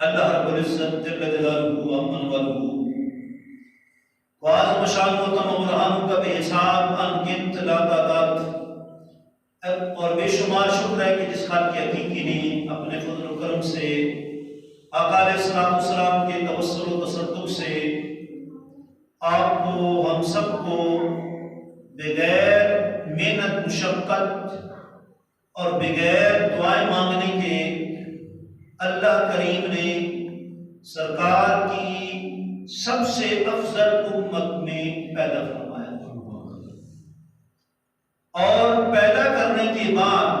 अल्लाह रब्बुल इज्जत जल्ल जलालुहु अमन वलहु वाज़ मशाल व तमाम रहमु का बेहिसाब अनगिनत लातादात और बेशुमार शुक्र है कि जिस खाल की हकीकी ने अपने फज़ल व करम से आका अलैहिस्सलाम के तवस्सुल व तसद्दुक़ से आपको हम सबको बगैर मेहनत मुशक्कत और बगैर दुआएं मांगने के अल्लाह करीम ने सरकार की सबसे अफजल उम्मत में पैदा फरमाया और पैदा करने के बाद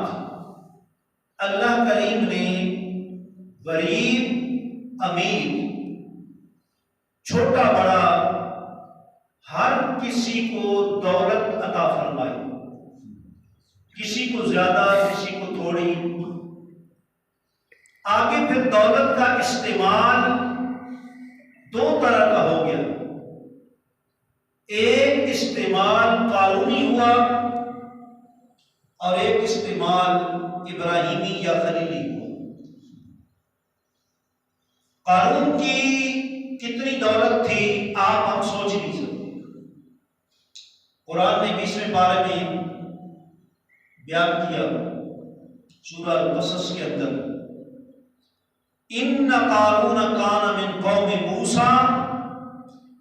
अल्लाह करीम ने गरीब अमीर छोटा बड़ा हर किसी को दौलत अता फरमाई, किसी को ज्यादा किसी को थोड़ी। आगे फिर दौलत का इस्तेमाल दो तरह का हो गया, एक इस्तेमाल कानूनी हुआ और एक इस्तेमाल इब्राहिमी या खलीली हुआ। कानून की कितनी दौलत थी आप हम सोच नहीं सकते। कुरान ने 20वें पारे में बयान किया सूरह अल-क़सस के अंदर, इन्ना कारून कान मिन कौम मूसा,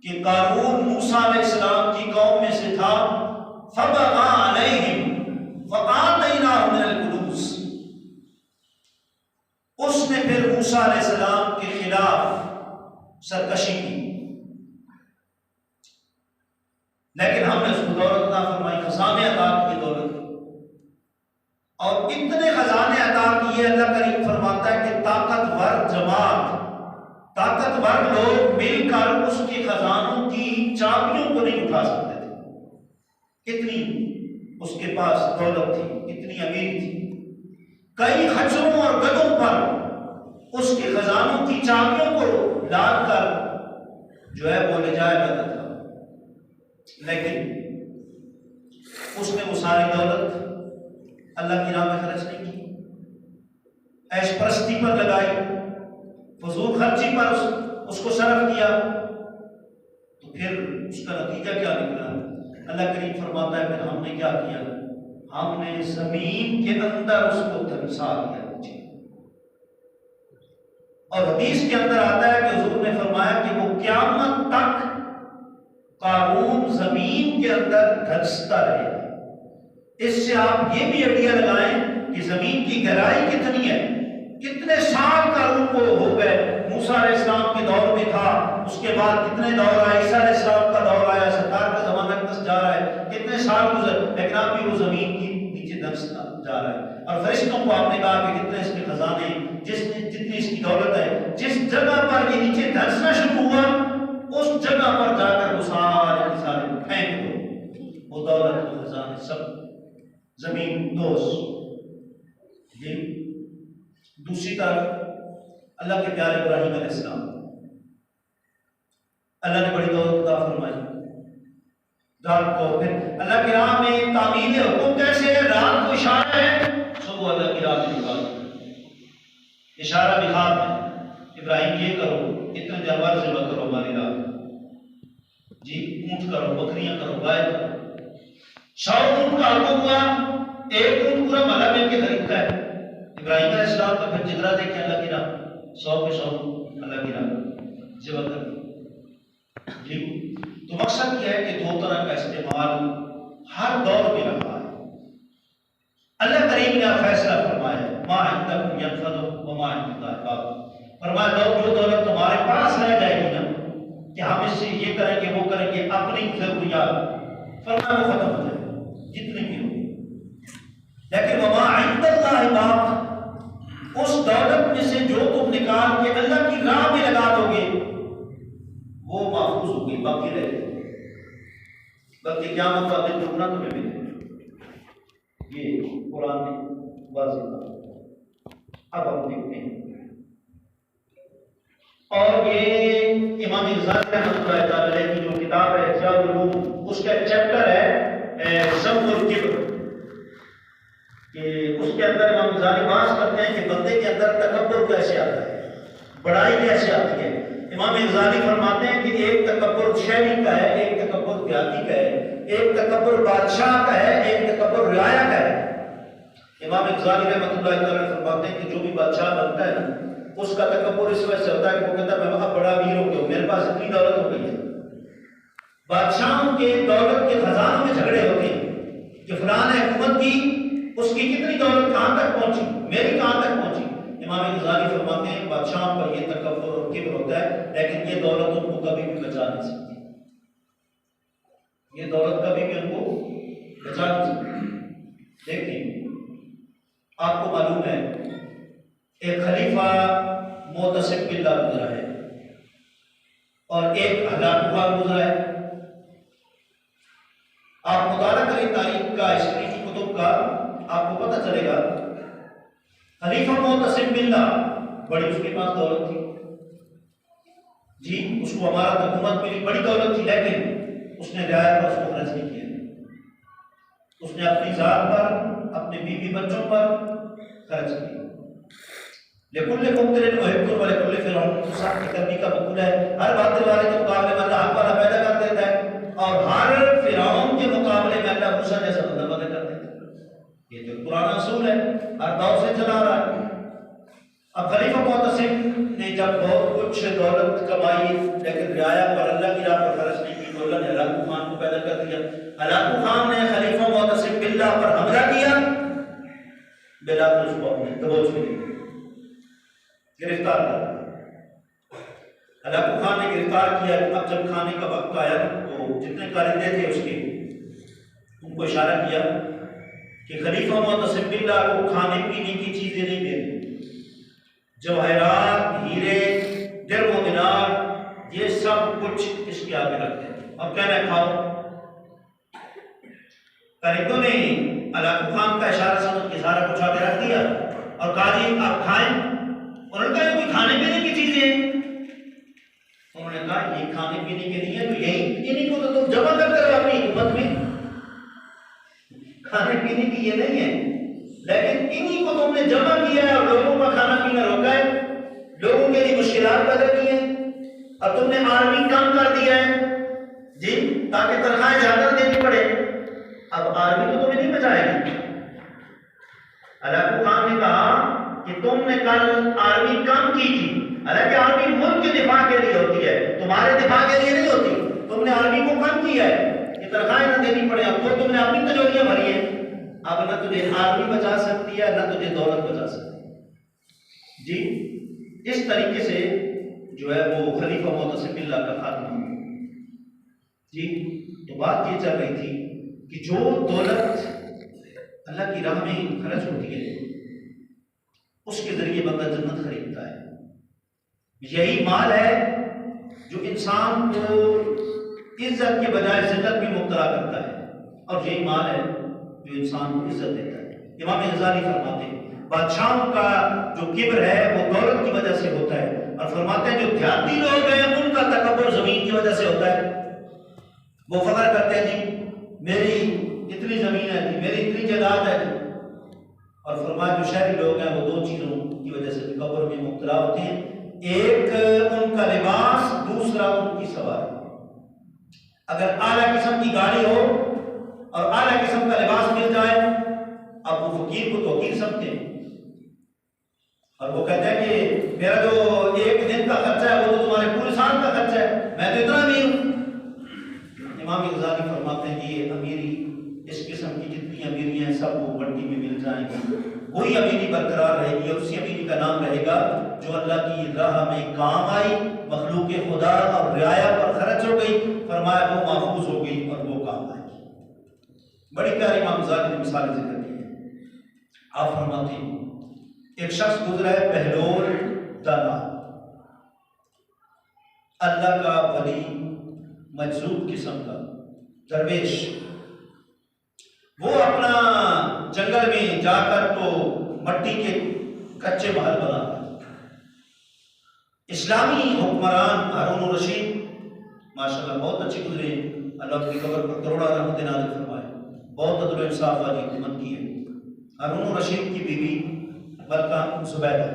कि कारून मूसा अलैहिस्सलाम की कौम में से था। फबग़ा अलैहिम फ़आतैनाहु मिनल कुनूज़, उसने फिर मूसा अलैहिस्सलाम के खिलाफ सरकशी की, लेकिन हमने उसको दौलत अता फरमाई, खजाने अता किए दौलत, और इतने खजाने अता किए। अल्लाह करीम फरमाता है कि ताकतवर जमात, ताकतवर लोग मिलकर उसके खजानों की चाबियों को नहीं उठा सकते थे, इतनी उसके पास दौलत थी, इतनी अमीर थी। कई खच्चरों और गधों पर उसके खजानों की चाबियों को लाद कर जो है वो ले जाया जाता था, लेकिन उसने वो सारी दौलत अल्लाह की राह में खर्च नहीं की, ऐश परस्ती पर लगाई, फजूल खर्ची पर उसको सर्फ किया। तो फिर उसका नतीजा क्या निकला? अल्लाह करीम फरमाता है फिर हमने क्या किया, हमने जमीन के अंदर उसको धंसा दिया। और हदीस के अंदर आता है कि हुजूर ने फरमाया कि वो क़यामत तक कारून जमीन के अंदर धंसता रहेगा। इससे आप ये भी आइडिया लगाएं कि जमीन की गहराई कितनी है, कितने साल कारून को हो गए। मूसा अलैहिस्सलाम के दौर में था, उसके बाद कितने दौर आए, ईसा अलैहिस्सलाम का दौर आया, सरकार का जमाना दस जा रहा है, कितने साल गुजर, लेकिन आप भी वो जमीन की नीचे धंसता जा रहा है। और फरिश्तों को आपने कहा कि कितने इसके खजाने, जितनी इसकी दौलत है, जिस जगह पर ये नीचे धंसना शुरू हुआ उस जगह पर जाकर वो सारे फेंक दो, वो दौलत वो खजाने सब जमीन दोष। दूसरी तरफ अल्लाह के प्यारे इब्राहीम अलैहिस्सलाम, अल्लाह ने बड़ी दौलत अता फरमाई, रात को फिर अल्लाह की राह में तामील हुक्म कैसे है, रात को इशारा है, सुबह अल्लाह की राह में निकाल, इशारा बिहार में इब्राहिम ये करो, इतने जानवर ज़िबा करो हमारी राह जी, ऊंट करो, बकरियां करो, गाय करो। 100 ऊंट का हुक्म हुआ, एक ऊंट पूरा महला मिलके खरीदता है। इब्राहिम अलैहिस्सलाम का फिर जिगरा देखे अल्लाह की राह, 100 के 100 अल्लाह की राह ज़िबा कर जी। तो मकसद यह है कि दो तरह का इस्तेमाल हर दौर में रहा है। अल्लाह करीम ने फैसला फरमाया, मा इंदकुम यनफदु व मा इंदल्लाहि बाक़, फरमाया जो दौलत तुम्हारे पास रह जाएगी ना, कि हम इससे ये करेंगे वो करेंगे, अपनी जरूरियात फरमाया वो खत्म हो जाएगी जितनी भी होगी, लेकिन व मा इंदल्लाहि बाक़, उस दौलत में से जो तुम निकाल के अल्लाह की राह में लगा दोगे वो महफूज होगी, बाकी रहेगी, बल्कि क़यामत का दिन रुकना तुम्हें मिलेगा। ये कुरान में वाज़ेह। अब हम देखते हैं, और ये इमाम गज़ाली रहमतुल्लाह अलैह की जो किताब है इहयाउल उलूम, उसका चैप्टर है ज़म्मुल किब्र, कि उसके अंदर इमाम गज़ाली बात करते हैं कि बंदे के अंदर तकब्बुर कैसे आता है, बड़ाई कैसे आती है। इमाम गज़ाली फरमाते हैं कि एक तकब्बुर शहरी का है, एक तकब्बुर देहाती का है, एक तकब्बुर बादशाह का है, एक तकब्बुर रियाया का है। इमाम गज़ाली रहमतुल्लाह अलैह फरमाते हैं कि जो भी बादशाह बनता है ना, उसका तकब्बुर इस वजह से होता है कि वो कहता है मैं अब बड़ा अमीर हो गया, मेरे पास इतनी दौलत हो गई है। बादशाहों के दौलत के खजानों में झगड़े होते हैं कि फलां ने हुकूमत की, उसकी कितनी दौलत कहां तक पहुंची, मेरी कहां तक पहुंची। इमाम गज़ाली फरमाते हैं बादशाहों पर यह तकब्बुर और किब्र होता है, लेकिन ये दौलत उनको कभी भी बचा नहीं सकती, ये दौलत कभी भी उनको बचा नहीं सकती। देखिए आपको मालूम है एक खलीफा मुअतसिम बिल्लाह गुजरा है और एक हलाकुहा गुजरा है। आप मुताला करें तारीख का, हिस्ट्री की कुतुब का, आपको पता चलेगा खलीफा मुअतसिम बिल्लाह बड़ी उसके पास दौलत थी जी, उसको हमारा हुकूमत मिली, बड़ी दौलत थी, लेकिन उसने रियाया पर उसको खर्च नहीं किया। उसने अपनी जात पर, अपने बीवी बच्चों पर खर्च किया। लेकुल्ले मुक्तरिन व हिक्कुन व लिकुल्ले फिरौन, तो साथ करने का मकूल है, हर बातिल वाले के मुकाबले में अल्लाह हक वाला पैदा कर देता है, और हर फिरौन के मुकाबले में अल्लाह मूसा जैसा बंदा पैदा कर देता है। ये तो पुराना असूल है, हर दौर से चला आ रहा है। अब खलीफा मुअतसिम ने जब बहुत कुछ दौलत कमाई, लेकिन रियाया पर अल्लाह की राह पर खर्च नहीं की, तो अल्लाह ने हलाकू खान को पैदा कर दिया। हलाकू खान ने खलीफा मुअतसिम बिल्लाह पर हमला किया, बिलाल उसको अपने दबोच में गिरफ्तार कर। हलाकू खान ने गिरफ्तार किया। अब जब खाने का वक्त आया तो वो जितने कारिंदे थे उसके, उनको इशारा किया कि खलीफा मुअत्तसिम बिल्लाह को खाने पीने की चीजें नहीं देनी, जवाहरात, हीरे, दिरहम व दिनार, ये सब कुछ इसके आगे रख दें और कहना खाओ। कारिंदों ने अलाकू खान का इशारा समझ के सारा कुछ आगे रख दिया और कहा जी आप खाएं। उन्होंने कहा कोई खाने पीने की चीजें हैं। उन्होंने कहा ये खाने पीने के लिए तो यही, इन्हीं को तो तुम जमा करते रहो अपनी हुकूमत में, खाने पीने की ये नहीं है, लेकिन इन्हीं को तुमने जमा किया है और लोगों का खाना पीना रोका है, लोगों के लिए मुश्किलात पैदा की है और तुमने आर्मी कम कर दिया है जी, ताकि तनख्वाहें ज्यादा देनी पड़े। अब आर्मी तो तुम्हें नहीं बचाएगी। अलाकू खान ने कहा कि तुमने कल आर्मी कम की थी, हालांकि आर्मी मुल्क के दिफा के लिए होती है, तुम्हारे दिफा के लिए नहीं होती। तुमने आर्मी को कम किया है कि तनख्वाहें ना देनी पड़े, अब तो तुमने अपनी तिजोरियां भरी है। अब न तुझे आर्मी बचा सकती है न तुझे दौलत बचा सकती है जी। इस तरीके से जो है वो खलीफा मुअत्तसिम बिल्लाह का खात्मा जी। तो बात ये चल रही थी कि जो दौलत अल्लाह की राह में खर्च होती है उसके जरिए बंदा जन्नत खरीदता है। यही माल है जो इंसान को इज्जत के बजाय जिल्लत में मुब्तला करता है और यही माल है जो इंसान को इज्जत देता है। इमाम गज़ाली फरमाते हैं बादशाहों का जो किब्र है वो दौलत की वजह से होता है, और फरमाते हैं जो ध्याती लोग हैं उनका तकब्बुर जमीन की वजह से होता है। वो फख्र करते हैं जी मेरी इतनी जमीन है जी, मेरी इतनी जायदाद है जी, और फरमाया जो शहरी लोग हैं वो दो चीजों की वजह से तकब्बुर में मुब्तला होते हैं, एक उनका लिबास, दूसरा उनकी सवारी। अगर आला किस्म की गाड़ी हो और आला किस्म का लिबास मिल जाए, अब वो फकीर को तो फकीर समझते हैं और वो कहते हैं कि मेरा जो एक दिन का खर्चा है वो तो तुम्हारे पूरे साल का खर्चा है, मैं तो इतना अमीर हूं। इमाम गज़ाली फरमाते हैं कि ये अमीरी, इस किस्म की जितनी अमीरियां हैं सब वो मट्टी में मिल जाएंगी, वही अमीरी बरकरार रहेगी और उसी अमीरी का नाम रहेगा जो अल्लाह की राह में काम आई, मखलूक खुदा और रियाया पर खर्च हो गई, फरमाया वो महफूज हो गई और वो काम आएगी। बड़ी प्यारी इमाम गज़ाली ने मिसाल जिक्र की है। आप फरमाते हैं एक शख्स गुजरा है बहलोल दाना, अल्लाह का वली, मजजूब किस्म का दरवेश, वो अपना जंगल में जाकर तो मट्टी के कच्चे महल बना। इस्लामी हुक्मरान हारून रशीद माशाल्लाह बहुत अच्छे गुजरे, अल्लाह की कब्र पर करोड़ा रहमत नाज़िल फरमाए, बहुत अदल इंसाफ वाली हुकूमत की है। हारून रशीद की बीवी मलका जुबैदा,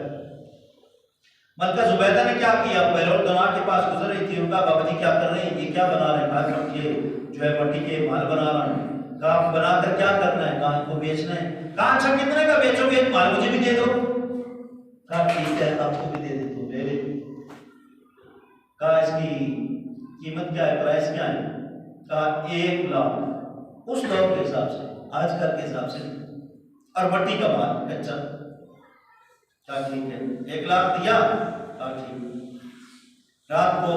मलका जुबैदा ने क्या किया, बहलोल दना के पास गुजर रही थी, उनका बाबा जी क्या कर रहे हैं, ये क्या बना रहे हैं, कहा ये जो है मट्टी के महल बना रहे हैं। कहा बनाकर क्या करना है, कहा इनको बेचना है। कहा अच्छा कितने का बेचोगे, माल मुझे भी दे दो। कहा ठीक है आपको भी दे देता हूं, ले ले। कहा इसकी कीमत क्या है, प्राइस क्या है, कहा 1 लाख उस दौर के हिसाब से, आजकल के हिसाब से, और मट्टी का माल कच्चा। कहा ठीक है 1 लाख दिया। कहा ठीक। रात को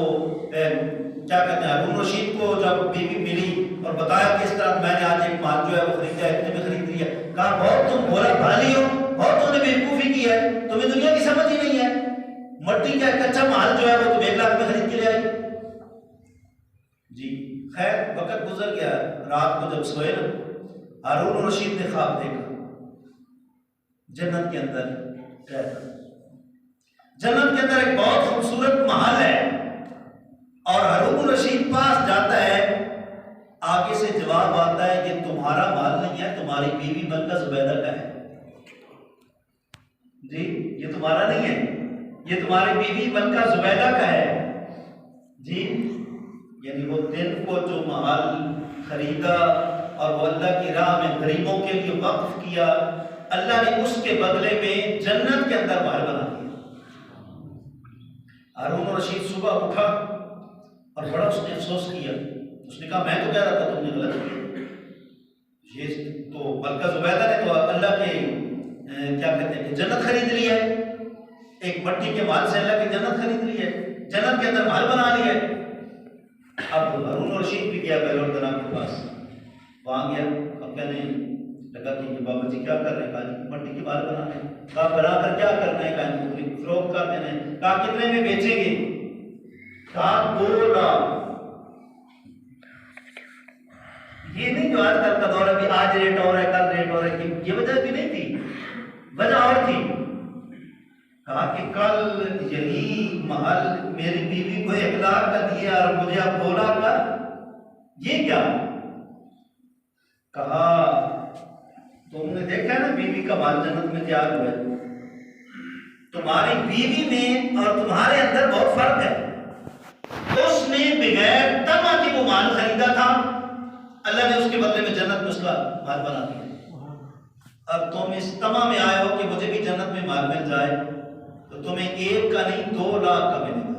क्या कहते हैं हारून रशीद को जब बीवी मिली और बताया कि इस तरह मैंने आज एक माल जो है वो खरीदा है, इतने में खरीद लिया। कहा बहुत तुम भोला भाली हो, बहुत तुमने बेवकूफी की है, तुम्हें दुनिया की समझ ही नहीं है, मट्टी का कच्चा माल जो है वो तुम 1 लाख में खरीद के ले आई जी। खैर वक्त गुजर गया, रात को जब सोए ना, हारून रशीद ने ख्वाब देखा जन्नत के अंदर, जन्नत के अंदर एक बहुत खूबसूरत महल है और हारून रशीद पास जाता है, आगे से जवाब आता है कि तुम्हारा माल नहीं है, तुम्हारी बीवी मलका जुबैदा का है जी, ये तुम्हारा नहीं है, ये तुम्हारी बीवी मलका जुबैदा का है जी। यानी वो दिन को जो महल खरीदा और वो अल्लाह की राह में गरीबों के लिए वक्फ किया, अल्लाह ने उसके बदले में जन्नत के अंदर महल बना दिया। हारून रशीद सुबह उठा और बड़ा उसने अफसोस किया, उसने कहा मैं तो कह रहा था तुमने गलत किया, ये तो मलका जुबैदा ने तो अल्लाह के क्या कहते हैं जन्नत खरीद ली है, एक मट्टी के माल से अल्लाह की जन्नत खरीद ली है, जन्नत के अंदर महल बना लिया है। अब हारून रशीद भी गया बैलोल दना के पास, वहाँ गया। अब कहने लगा कि ये बाबा जी क्या कर रहे हैं? कहा मट्टी की बाल बना रहे हैं। कहा बनाकर क्या करना है? कहा फरोख्त कर देना है। कहा कितने में बेचेंगे? कहा 2 लाख। ये नहीं जो आजकल का दौर है कि आज रेट और है कल रेट और है, ये वजह भी नहीं थी, वजह और थी। कहा कि कल यही महल मेरी बीवी को 1 लाख का दिया और मुझे अब 2 लाख का, ये क्या? कहा तुमने देखा ना बीवी का माल जन्नत में तैयार हुआ है, तुम्हारी बीवी में और तुम्हारे अंदर बहुत फर्क है। उसने बगैर तमा की वो माल खरीदा था, अल्लाह ने उसके बदले में जन्नत में उसका माल बना दिया। अब तुम इस तमा में आए हो कि मुझे भी जन्नत में माल मिल जाए, तो तुम्हें 1 का नहीं 2 लाख का मिलेगा।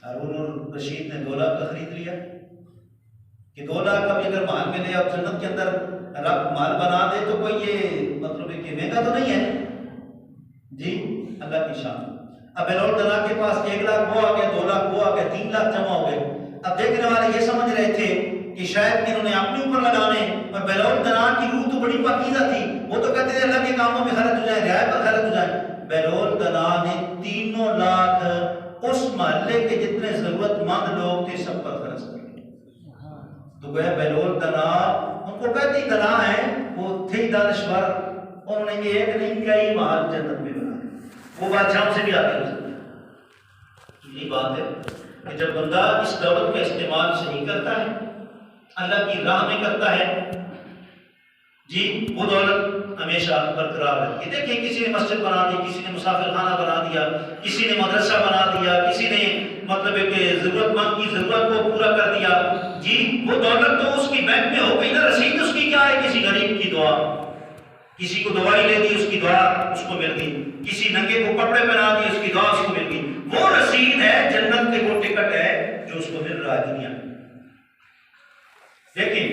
हारून रशीद ने 2 लाख का खरीद लिया कि 2 लाख का भी अगर माल मिले और जन्नत के अंदर रब माल बना दे तो कोई ये मतलब है कि महंगा तो नहीं है जी, अल्लाह की शान। अब बैलोल दना के पास 1 लाख वो आ गया, 2 लाख वो आ गया, 3 लाख जमा हो गए। अब देखने वाले ये समझ रहे थे कि शायद इन्होंने अपने ऊपर लगाने, और बैलोल दना की रूह तो बड़ी पाकीज़ा थी, वो तो कहते थे अल्लाह के कामों में खर्च हो जाए, रियायत पर खर्च हो जाए। बैलोल दना ने 3 लाख उस मोहल्ले के जितने जरूरतमंद लोग थे सब पर खर्च कर दिए। तो वह बैलोल दना, उनको कहते ही दना है, वो थे दानश्वर, उन्होंने एक नहीं कई महल जन्नत में बनाए, वो बादशाहों से भी आगे हो सकते। यही बात है कि जब बंदा इस दौलत का इस्तेमाल सही करता है, अल्लाह की राह में करता है जी, वो दौलत हमेशा बरकरार है। देखिए किसी ने मस्जिद बना दी, किसी ने मुसाफिर खाना बना दिया, किसी ने मदरसा बना दिया, किसी ने मतलब एक जरूरतमंद की जरूरत को पूरा कर दिया जी, वो दौलत तो उसकी बैंक में हो गई ना, रसीद उसकी क्या है? किसी गरीब की दुआ, किसी को दवाई ले दी उसकी दुआ उसको मिल गई, किसी नंगे को कपड़े पहना दिए उसकी दुआ उसको मिल गई। वो रसीद है, जन्नत के वो टिकट है जो उसको मिल रहा है दुनिया में। देखिए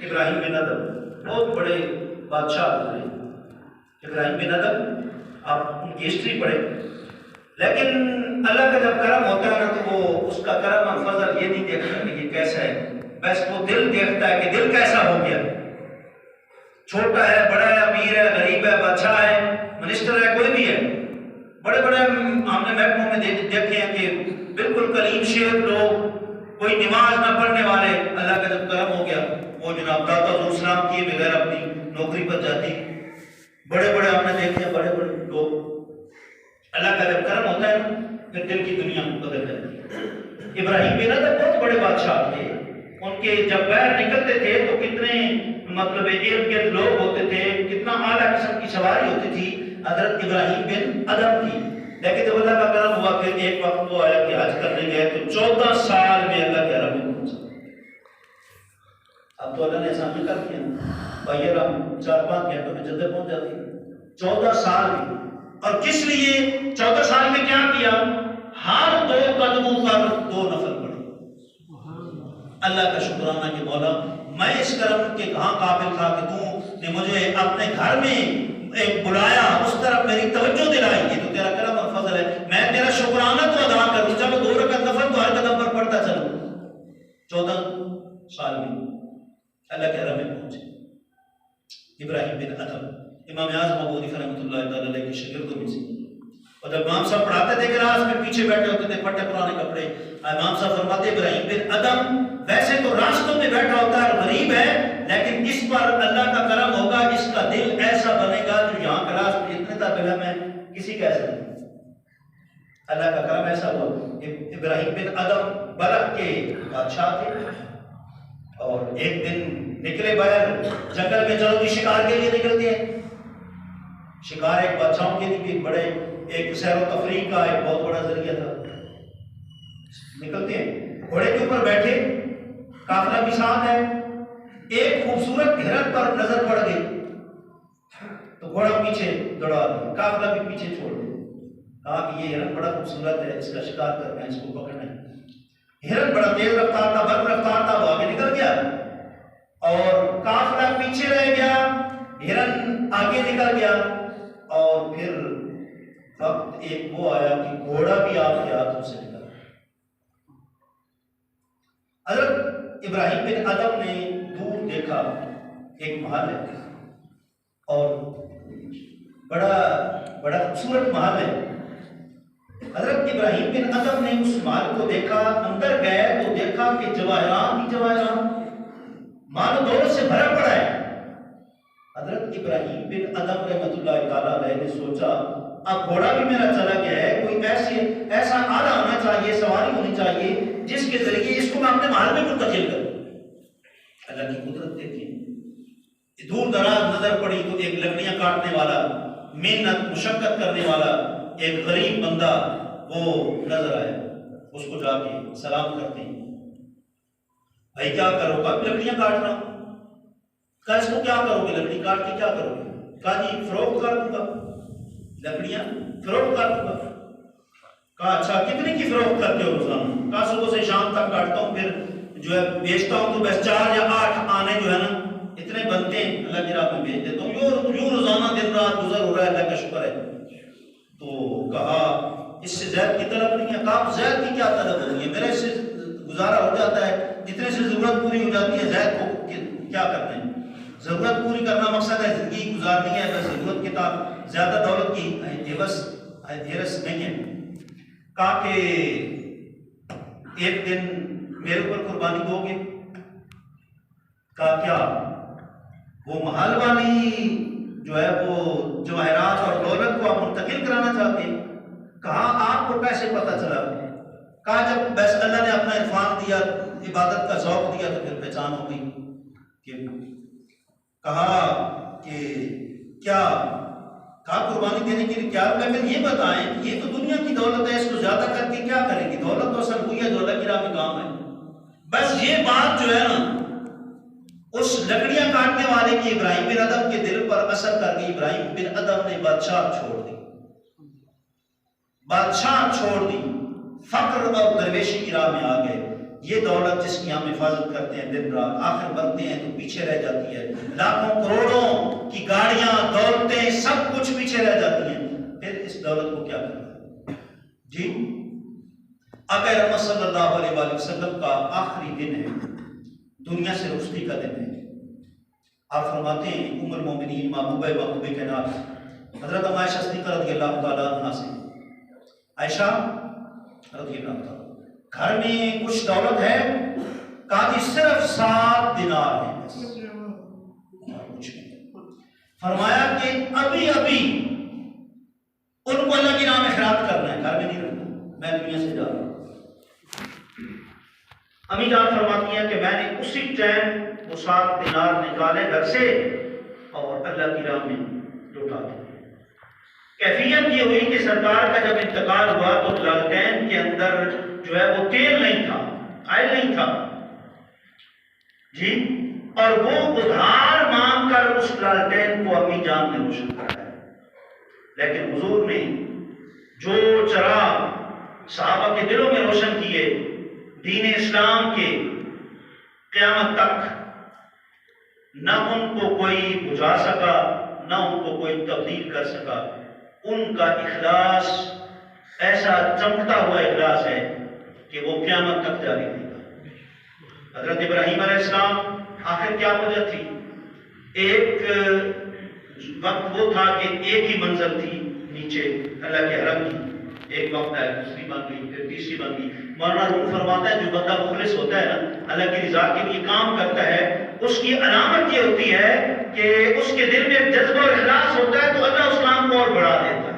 इब्राहिम बिन अदम बहुत बड़े बादशाह गुजरे, इब्राहिम बिन अदम, आप उनकी हिस्ट्री पढ़े। लेकिन अल्लाह का जब करम होता है ना, तो वो उसका करम और फजल ये नहीं देखता कि ये कैसा है, बस वो दिल देखता है कि दिल कैसा हो गया। छोटा है, बड़ा है, अमीर है, गरीब है, बादशाह है, मिनिस्टर है, कोई भी है, बड़े बड़े हमने महकमों में देखे हैं कि बिल्कुल कलीम शेख लोग, कोई नमाज न पढ़ने वाले, अल्लाह का जब करम हो गया, वो जनाब दाता किए बगैर अपनी नौकरी पर जाती। बड़े बड़े हमने देखे हैं, बड़े बड़े लोग, अल्लाह का जब करम होता है ना, फिर दिल की दुनिया बदल जाती है। इब्राहिम बिन अदम बहुत बड़े बादशाह थे, उनके जब पैर निकलते थे तो कितने मतलब इर्द गिर्द लोग होते थे, कितना आला किस्म की सवारी होती थी हजरत इब्राहिम बिन अदम की। लेकिन जब अल्लाह का करम हुआ, फिर एक वक्त वो आया कि हज करने गए तो 14 साल में अल्लाह के हरम में पहुंचा। अब तो अल्लाह ने ऐसा नहीं कर दिया, भाई हम 4-5 घंटों में जल्दी पहुंच जाती है, 14 साल में। और किस लिए 14 साल में क्या किया? हर 2 कदमों पर 2 नफल पढ़े, अल्लाह का शुक्राना कि मौला मैं इस करम के कहाँ काबिल था कि तू ने मुझे अपने घर में बुलाया, उस तरफ मेरी तवज्जो दिलाई, ये तो तेरा करम और फजल है, मैं तेरा शुक्राना तो अदा करूं। चलो 2 रकात नफल तो हर कदम पर पढ़ता चलो। 14 साल में अल्लाह के हरम में पहुंचे इब्राहिम बिन अदम, इमाम आज़म अबू हनीफा रहमतुल्लाह अलैह के शागिर्दों में से। और जब इमाम साहब पढ़ाते थे क्लास में, पीछे बैठे होते थे फटे पुराने कपड़े, इमाम साहब फरमाते इब्राहिम बिन अदम वैसे तो रास्तों में बैठा होता है, गरीब है, लेकिन इस पर अल्लाह का करम होगा, इसका दिल ऐसा बनेगा जो यहाँ क्लास में इतने तक में किसी का ऐसा नहीं। अल्लाह का करम ऐसा हुआ। इब्राहिम बिन अदम बलक के बादशाह थे, और एक दिन निकले बाहर जंगल में, चलो जी शिकार के लिए निकलते हैं। शिकार एक बादशाहों के लिए भी बड़े एक सैर तफरीह का एक बहुत बड़ा जरिया था। निकलते हैं, घोड़े के ऊपर बैठे, काफिला भी साथ है, एक खूबसूरत हिरन पर नजर पड़ गई तो घोड़ा पीछे दौड़ा दिया, काफिला भी पीछे छोड़ दिया। कहा कि ये हिरन बड़ा खूबसूरत है, इसका शिकार करना है, इसको पकड़ना है। हिरन बड़ा तेज रफ्तार था, बद रफ्तार था, वो आगे निकल गया और काफिला पीछे रह गया, हिरन आगे निकल गया। और फिर वक्त एक वो आया कि घोड़ा भी आपके हाथों से निकल, हज़रत इब्राहिम बिन अदम ने दूर देखा एक महल है और बड़ा बड़ा खूबसूरत महल है। हज़रत इब्राहिम बिन अदम ने उस महल को देखा, अंदर गए तो देखा कि जवाहरात ही जवाहरात, मानो दौलत से भरा पड़ा है। हज़रत इब्राहिम बिन अदम रहमतुल्लाह तआला अलैह ने सोचा अब घोड़ा भी मेरा चला गया है, कोई ऐसा आला होना चाहिए, सवारी होनी चाहिए जिसके जरिए इसको मैं अपने महल में मुंतकिल करूं। अल्लाह की कुदरत देखिए, दूर दराज नजर पड़ी तो एक लकड़ियां काटने वाला, मेहनत मुशक्कत करने वाला एक गरीब बंदा वो नजर आया। उसको जाके सलाम करते हैं, भाई क्या करो? कब लकड़ियां काट रहा हूं। कहा इसको क्या करोगे? लकड़ी काट के क्या करोगे? कहा जी फरोख्त कर दूंगा, लकड़ियां फरोख्त कर दूंगा। कहा अच्छा कितने की फरोख्त करते हो रोजाना? कहा सुबह से शाम तक काटता हूँ, फिर जो है बेचता हूँ तो बस 4 या 8 आने जो है ना इतने बनते हैं, अल्लाह की राह में बेच देता हूँ। यूं रोजाना दिन रात गुजर हो रहा है, अल्लाह का शुक्र है। तो कहा इससे ज़ैद की तलब नहीं है। कहा ज़ैद की क्या तलब होगी, मेरा इससे गुजारा हो जाता है, जितने से जरूरत पूरी हो जाती है, ज़ैद को क्या करते हैं? जरूरत पूरी करना मकसद है, जिंदगी गुजारनी है, बस जरूरत के साथ ज्यादा दौलत की हेरस नहीं है। कहा कि एक दिन मेरे ऊपर कुर्बानी दोगे? कहा क्या? वो महल वाली जो है वो जवाहरात और दौलत को आप मुंतकिल कराना चाहते हैं? कहा आपको कैसे पता चला? कहा जब बस अल्लाह ने अपना इरफान दिया, इबादत का शौक दिया तो फिर पहचान हो गई कि। कहा कि क्या? कहा कुर्बानी देने के लिए क्या? लेकिन ये बताएं कि ये तो दुनिया की दौलत है, इसको ज्यादा करके क्या करेंगे? दौलत तो असल हुई है जो अल्लाह की राह में काम है। बस ये बात जो है ना उस लकड़ियां काटने वाले की इब्राहिम बिन अदम के दिल पर असर कर गई। इब्राहिम बिन अदम ने बादशाह छोड़ दी, बादशाह छोड़ दी, फक्र और दरवेशी की राह में आ गए। ये दौलत जिसकी हम हिफाजत करते हैं दिन रात, आखिर बनते हैं तो पीछे रह जाती है। लाखों करोड़ों की गाड़ियां, दौलतें, सब कुछ पीछे रह जाती हैं। फिर इस दौलत को क्या करना जी? अगर रहमत सल्लल्लाहु अलैहि वसल्लम का आखिरी दिन है, दुनिया से रुखसती का दिन है। आप फरमाते हैं उम्मुल मोमिनीन महबूबे के नाम हजरत आयशा सिद्दीक़ा रज़ियल्लाहु तआला अन्हा से, आयशा रज़ियल्लाहु तआला, घर में कुछ दौलत है? कहा कि सिर्फ 7 दिनार है, बस कुछ नहीं। फरमाया कि अभी अभी उनको अल्लाह की राह में खिरात करना है, घर में नहीं रखना, मैं दुनिया से जा रहा हूं। अम्मी जान फरमाती हैं कि मैंने उसी टाइम वो 7 दिनार निकाले घर से और अल्लाह की राह में लौटा दिए। कैफियत ये हुई कि सरकार का जब इंतकाल हुआ तो लालटेन के अंदर जो है वो तेल नहीं था, ऑयल नहीं था जी, और वो उधार मांगकर उस लालटेन को अम्मी जान ने रोशन कराया। लेकिन हुजूर ने जो चिराग सहाबा के दिलों में रोशन किए दीन इस्लाम के, क़यामत तक न उनको कोई बुझा सका, न उनको कोई तब्दील कर सका। उनका इखलास ऐसा चमकता हुआ इखलास है कि वो क़यामत तक जारी रहेगा। हजरत इब्राहीम अलैहिस्सलाम आखिर क्या वजह थी? एक वक्त वो था कि एक ही मंजिल थी नीचे अल्लाह के हरम की, एक वक्त है, दूसरी बन गई, फिर तीसरी बन गई। मौलाना रूम फरमाता है जो बंदा मुखलिस होता है ना, अल्लाह की रज़ा के लिए काम करता है, उसकी अलामत ये होती है कि उसके दिल में जज्बा और इखलास होता है तो अल्लाह उस काम को और बढ़ा देता है।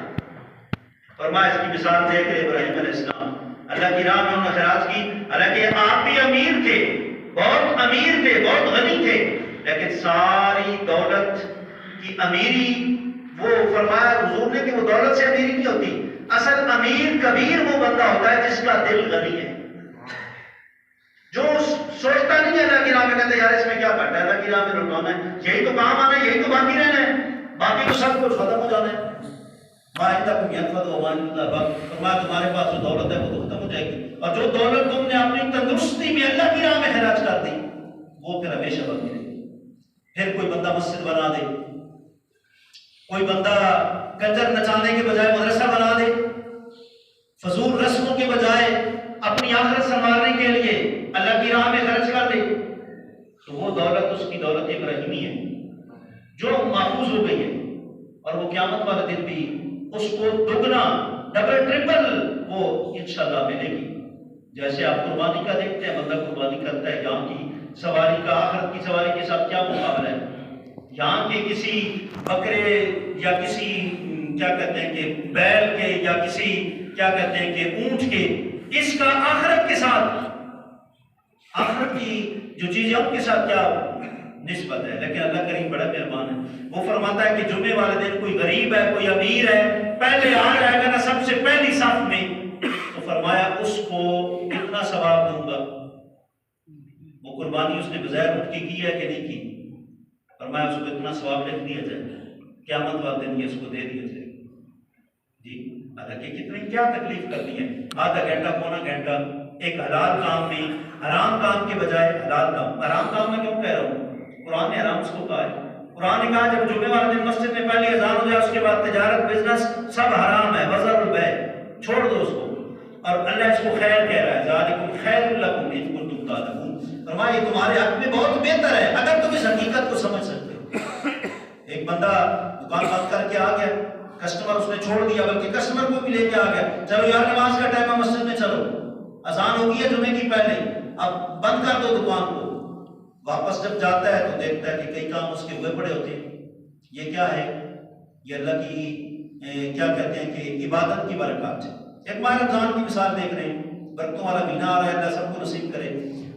और मैं इसकी मिसाल देख रहे इब्राहीम अलैहिस्सलाम अल्लाह की राह में उन्होंने खैरात की। हालांकि आप भी अमीर थे, बहुत अमीर थे, बहुत गनी थे, लेकिन सारी दौलत की अमीरी वो फरमाया हुजूर ने कि वो दौलत से अमीरी नहीं होती। असल अमीर कबीर वो बंदा होता है जिसका दिल गनी है, जो सोचता नहीं है अल्लाह की राह में, कहते यार इसमें क्या घटा है, अल्लाह की राह में लौटाना है, यही तो काम आना है, यही तो बाकी रहना है, बाकी तो सब कुछ खत्म हो जाना है। तुम्हारे पास जो दौलत है वो तो खत्म हो जाएगी, और जो दौलत तुमने अपनी तंदुरुस्ती में अल्लाह की राह में खर्च कर दी वो फिर हमेशा बाकी रहेगी। फिर कोई बंदा मस्जिद बना दे, कोई बंदा कंजर नचाने के बजाय मदरसा बना दे, फजूल रस्मों के बजाय अपनी आखिरत संभालने के लिए अल्लाह की राह में खर्च कर दे, तो वो दौलत उसकी दौलत इब्राहिमी है जो महफूज हो गई है, और वो क़यामत वाले दिन भी उसको दुगना डबल ट्रिपल वो इंशाअल्लाह मिलेगी। जैसे आप कुर्बानी का देखते हैं, बंदा कुर्बानी करता है, यहाँ की सवारी का आखिरत की सवारी के साथ क्या मुकाबला है? यहाँ के किसी बकरे या किसी क्या कहते हैं कि बैल के या किसी क्या कहते हैं कि ऊंट के, इसका आखिरत के साथ, आखिरत की जो चीजें उनके साथ क्या निस्बत है। लेकिन अल्लाह करीम बड़ा मेहरबान है, वो फरमाता है कि जुमे वाले दिन कोई गरीब है, कोई अमीर है, पहले आ जाएगा ना सबसे पहली साफ में, तो फरमाया उसको कितना सवाब दूंगा। वो कुर्बानी उसने बगैर ऊँट की है कि नहीं की, फरमाया उसको इतना सवाब लिख दिया जाए, क़यामत वाले दिन ये उसको दे दिया जाए। जी हालांकि कितनी क्या तकलीफ करनी है, आधा घंटा पौना घंटा एक हलाल काम में, हराम काम के बजाय हलाल काम। हराम काम में क्यों कह रहा हूँ? कुरान ने हराम उसको कहा है। कुरान ने कहा जब जुमे वाले दिन मस्जिद में पहली अजान हो जाए उसके बाद तिजारत बिजनेस सब हराम है, वज़रुल बै, छोड़ दो उसको। और अल्लाह इसको खैर कह रहा है, ज़ालिकुम खैरुल लकुम इन कुंतुम तालमून, फरमाया तुम्हारे हक में बहुत बेहतर है अगर तुम इस हकीकत को समझ सकते हो। एक बंदा दुकान बंद करके आ गया, कस्टमर उसने छोड़ दिया, बल्कि कस्टमर को भी लेके आ गया, चलो यार नमाज का टाइम है, मस्जिद में चलो, अजान हो गई है जुमे की पहले, अब बंद कर दो दुकान को। वापस जब जाता है तो देखता है कि कई काम उसके हुए पड़े होते हैं। ये क्या है? ये अल्लाह की क्या कहते हैं कि इबादत की बरकत है। एक माह रमजान की मिसाल देख रहे हैं, बरकतों वाला महीना आ रहा है, अल्लाह सबको नसीब करे।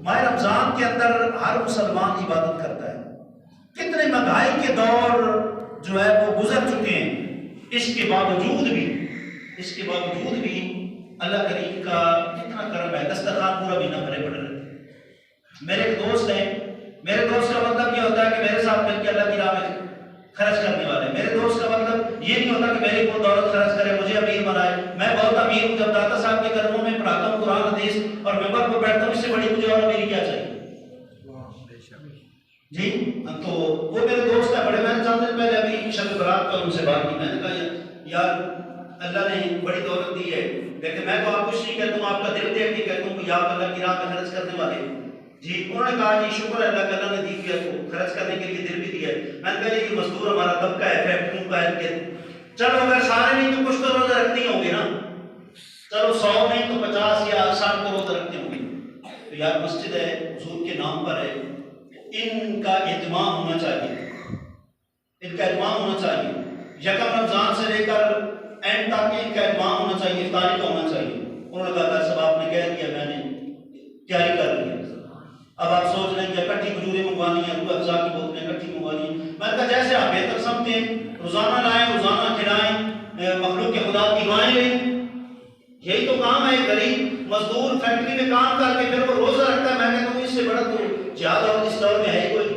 माह रमजान के अंदर हर मुसलमान इबादत करता है। कितने महंगाई के दौर जो है वो गुजर चुके हैं, इसके बावजूद भी अल्लाह करीम का कितना करम है, दस्तरखान पूरा महीना भरे पड़े रहते हैं। मेरे एक दोस्त हैं, मेरे दोस्त का मतलब ये होता है कि मेरे साथ मिलकर अल्लाह की राह में खर्च करने वाले। मेरे दोस्त का मतलब ये नहीं होता कि मेरी कोई दौलत खर्च करे, मुझे अमीर बनाए। मैं बहुत अमीर हूँ, जब दाता साहब के कदमों में पढ़ाता हूँ कुरान हदीस और मेंबर पर बैठता हूँ, इससे बड़ी मुझे और अमीरी क्या चाहिए जी। तो वो मेरे दोस्त है, बड़े, मैंने 4 दिन पहले अभी शब बरात पर उनसे बात की। मैंने कहा यार अल्लाह ने बड़ी दौलत दी है, लेकिन मैं तो आपको कुछ नहीं कहता हूँ, आपका दिल देख के कहता हूँ कि आप अल्लाह की राह में खर्च करने वाले जी। उन्होंने कहा जी शुक्र है अल्लाह का, अल्लाह ने दी दिया तो खर्च करने के लिए दिल भी दिया है। मैंने कहा ये मजदूर हमारा तबका है, फैक्ट्रियों का है, चलो अगर सारे नहीं तो कुछ तो रोजा रखते होंगे ना, चलो 100 नहीं तो 50 या 60 तो रोजा रखते होंगे। तो यार मस्जिद है, हुजूर के नाम पर है, इनका एहतमाम होना चाहिए, इनका एहतमाम होना चाहिए। यकम रमजान से लेकर एंड तक इनका एहतमाम होना चाहिए, इफ्तारी का होना चाहिए। उन्होंने कहा सब आपने कह दिया, मैंने तैयारी कर ली है। अब आप सोच रहे हैं कि इकट्ठी खजूरें मंगवानी है, रूह अफ़ज़ा की बोतलें इकट्ठी मंगवानी है। मैंने कहा जैसे आप बेहतर समझते हैं, रोजाना लाएं, रोजाना खिलाएं, मखलूक के खुदा की दुआएं लें, यही तो काम है। गरीब मजदूर फैक्ट्री में काम करके फिर वो रोजा रखता है, मैं कहता हूँ इससे बड़ा तो ज्यादा इस दौर में है कोई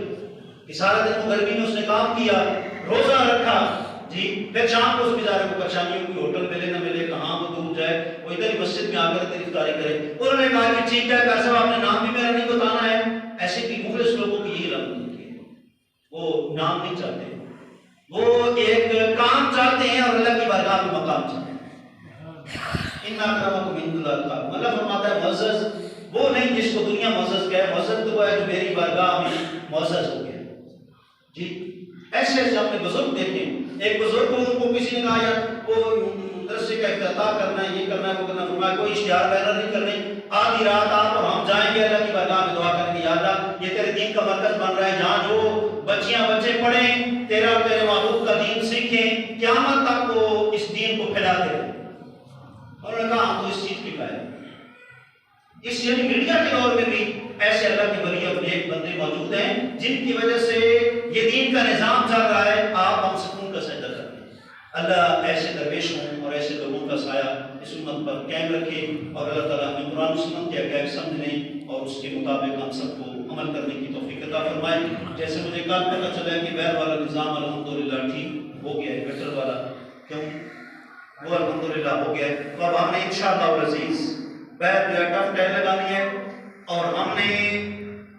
कि सारा दिन गर्मी में उसने काम किया, रोजा रखा जी, फिर शाम को उस बेचारे को परेशानियों की होटल मिले ना मिले, कहाँ वो दूर जाए, वो इधर ही मस्जिद में आकर तेरी इफ्तारी करे। उन्होंने कहा कि ठीक है कैसे आपने नाम भी मेरा नहीं बताना है। ऐसे भी मुखलिस लोगों की यही रंग होती है, वो नाम नहीं चाहते, वो एक काम चाहते हैं और अल्लाह की बारगाह में मकाम चाहते हैं। इन्ना अक्रमकुम इंदल्लाह, अल्लाह फरमाता है मुअज़्ज़ज़ वो नहीं जिसको दुनिया मुअज़्ज़ज़ कहे, मुअज़्ज़ज़ तो वो है जो मेरी बारगाह में मुअज़्ज़ज़ हो गया जी। ऐसे ऐसे अपने बुजुर्ग देखे, एक बुजुर्ग को उनको किसी ने कहा यार वो दरसे का इफ्तिताह करना है, ये करना है, वो करना, फरमाया कोई इश्तिहार बैनर नहीं करने, आधी रात आप और हम जाएंगे अल्लाह की बारगाह में दुआ करेंगे, या अल्लाह ये तेरे दीन का मरकज बन रहा है, जहाँ जो बच्चियां बच्चे पढ़ें तेरा और तेरे महबूब का दीन सीखें, क़यामत तक वो इस दीन को फैलाते रहें। उन्होंने कहा हम तो इस चीज की कायल, इस यानी मीडिया के दौर में भी ऐसे अल्लाह के वली और नेक बंदे मौजूद हैं जिनकी वजह से ये दीन का निजाम चल रहा है। आप हम सुकून का सजदा करें। अल्लाह ऐसे दरवेशों और ऐसे लोगों का साया इस उम्मत पर कायम रखे और अल्लाह ताला हमें कुरान सुन्नत के हक़ाइक़ समझने और उसके मुताबिक हम सबको अमल करने की तौफीक अता फरमाए। जैसे मुझे कल पता चला कि बैर वाला निज़ाम अल्हम्दुलिल्लाह ठीक हो गया है, गटर वाला क्यों वो अल्हम्दुलिल्लाह हो गया है। तो अब हमने इंशाअल्लाह अज़ीज़ बैर जो है टफ टाइल लगानी है और हमने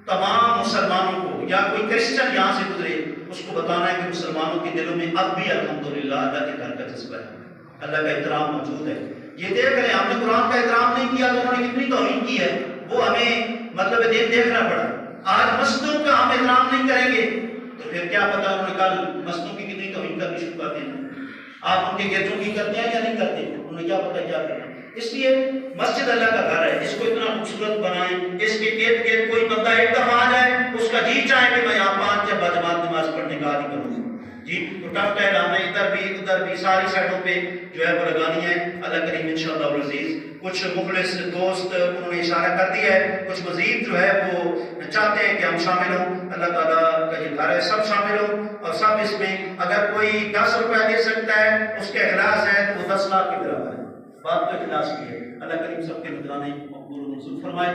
तमाम मुसलमानों को या कोई क्रिश्चियन यहाँ से गुजरे उसको बताना है कि मुसलमानों के दिलों में अब भी अल्हम्दुलिल्लाह अल्लाह के घर का जज्बा है, अल्लाह का एहतराम मौजूद है। ये देख रहे हैं हमने कुरान का एहतराम नहीं किया तो उन्होंने कितनी तौहीन की है, वो हमें मतलब देखना पड़ा। आज मस्जिदों का हम एहतराम नहीं करेंगे तो फिर क्या पता उन्होंने कल मस्जिदों की कितनी तौहीन करनी शुरू कर देना। आप उनके गिरजों की करते हैं या नहीं करते, उन्हें क्या पता क्या करना। इसलिए मस्जिद अल्लाह का घर है, इसको इतना खूबसूरत बनाएं, इसके इर्द गिर्द कोई बंदा एक दफा आ जाए, उसका जी चाहे कि मैं यहाँ 5 या बाजमात नमाज पढ़ने का आदि करूँ जी। तो टफ टाइल हमें इधर भी उधर भी सारी साइडों पे जो है वो लगानी है। अल्लाह करीम इंशाअल्लाह अज़ीज़। कुछ मुखलिस दोस्त उन्होंने इशारा कर दिया है, कुछ मजीद जो है वो चाहते हैं कि हम शामिल हों। अल्लाह ताला का ये घर है, सब शामिल हों और सब इसमें अगर कोई 10 रुपया दे सकता है, उसके इखलास है तो वो 10 लाख के बराबर है। बात तो इखलास की है। अल्लाह करीम सबके निगरानी मकबूल मंजूर फरमाए।